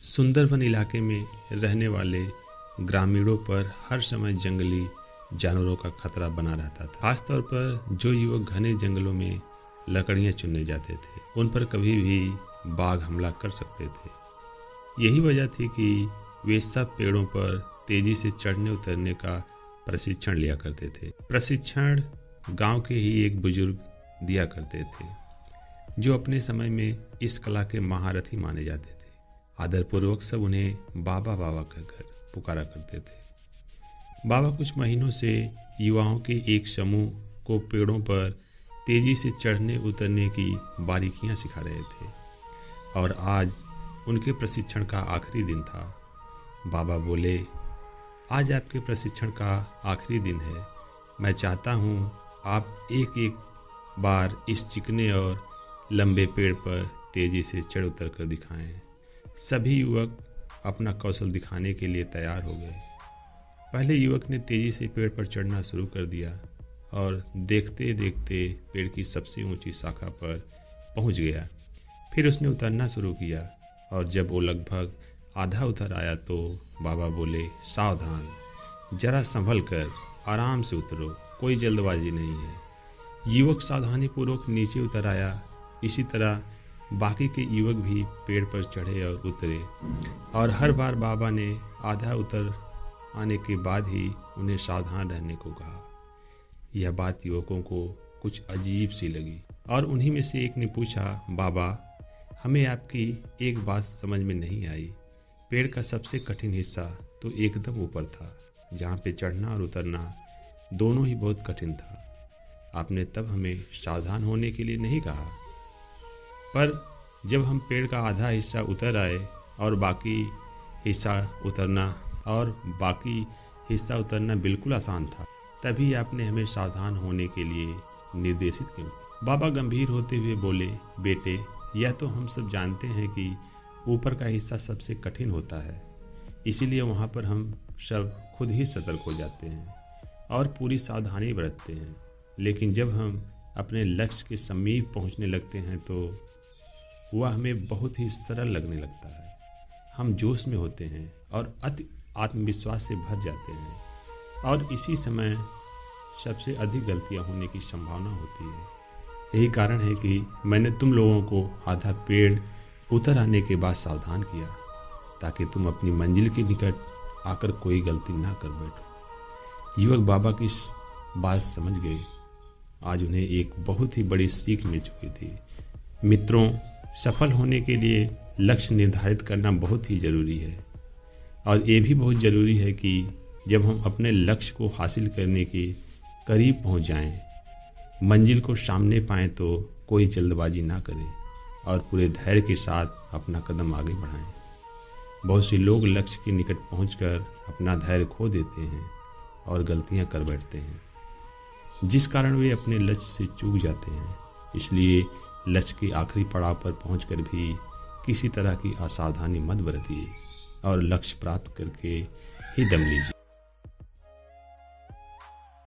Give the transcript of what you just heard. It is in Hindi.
सुंदरबन इलाके में रहने वाले ग्रामीणों पर हर समय जंगली जानवरों का खतरा बना रहता था। खासतौर पर जो युवक घने जंगलों में लकड़ियां चुनने जाते थे, उन पर कभी भी बाघ हमला कर सकते थे। यही वजह थी कि वे सब पेड़ों पर तेजी से चढ़ने उतरने का प्रशिक्षण लिया करते थे। प्रशिक्षण गांव के ही एक बुजुर्ग दिया करते थे, जो अपने समय में इस कला के महारथी माने जाते थे। आदरपूर्वक सब उन्हें बाबा बाबा कहकर पुकारा करते थे। बाबा कुछ महीनों से युवाओं के एक समूह को पेड़ों पर तेजी से चढ़ने उतरने की बारीकियां सिखा रहे थे और आज उनके प्रशिक्षण का आखिरी दिन था। बाबा बोले, आज आपके प्रशिक्षण का आखिरी दिन है। मैं चाहता हूँ आप एक एक बार इस चिकने और लंबे पेड़ पर तेजी से चढ़ उतर कर दिखाएं। सभी युवक अपना कौशल दिखाने के लिए तैयार हो गए। पहले युवक ने तेजी से पेड़ पर चढ़ना शुरू कर दिया और देखते देखते पेड़ की सबसे ऊंची शाखा पर पहुंच गया। फिर उसने उतरना शुरू किया और जब वो लगभग आधा उतर आया तो बाबा बोले, सावधान, जरा संभल कर आराम से उतरो, कोई जल्दबाजी नहीं है। युवक सावधानीपूर्वक नीचे उतर आया। इसी तरह बाकी के युवक भी पेड़ पर चढ़े और उतरे और हर बार बाबा ने आधा उतर आने के बाद ही उन्हें सावधान रहने को कहा। यह बात युवकों को कुछ अजीब सी लगी और उन्हीं में से एक ने पूछा, बाबा, हमें आपकी एक बात समझ में नहीं आई। पेड़ का सबसे कठिन हिस्सा तो एकदम ऊपर था, जहाँ पे चढ़ना और उतरना दोनों ही बहुत कठिन था। आपने तब हमें सावधान होने के लिए नहीं कहा, पर जब हम पेड़ का आधा हिस्सा उतर आए और बाकी हिस्सा उतरना बिल्कुल आसान था, तभी आपने हमें सावधान होने के लिए निर्देशित क्यों किया। बाबा गंभीर होते हुए बोले, बेटे, यह तो हम सब जानते हैं कि ऊपर का हिस्सा सबसे कठिन होता है, इसीलिए वहाँ पर हम सब खुद ही सतर्क हो जाते हैं और पूरी सावधानी बरतते हैं। लेकिन जब हम अपने लक्ष्य के समीप पहुँचने लगते हैं तो वह हमें बहुत ही सरल लगने लगता है। हम जोश में होते हैं और अति आत्मविश्वास से भर जाते हैं और इसी समय सबसे अधिक गलतियां होने की संभावना होती है। यही कारण है कि मैंने तुम लोगों को आधा पेड़ उतर आने के बाद सावधान किया, ताकि तुम अपनी मंजिल के निकट आकर कोई गलती ना कर बैठो। युवक बाबा की बात समझ गए। आज उन्हें एक बहुत ही बड़ी सीख मिल चुकी थी। मित्रों, सफल होने के लिए लक्ष्य निर्धारित करना बहुत ही ज़रूरी है और ये भी बहुत ज़रूरी है कि जब हम अपने लक्ष्य को हासिल करने के करीब पहुंच जाएं, मंजिल को सामने पाएं, तो कोई जल्दबाजी ना करें और पूरे धैर्य के साथ अपना कदम आगे बढ़ाएं। बहुत से लोग लक्ष्य के निकट पहुंचकर अपना धैर्य खो देते हैं और गलतियां कर बैठते हैं, जिस कारण वे अपने लक्ष्य से चूक जाते हैं। इसलिए लक्ष्य के आखिरी पड़ाव पर पहुंचकर भी किसी तरह की असावधानी मत बरतिए और लक्ष्य प्राप्त करके ही दम लीजिए।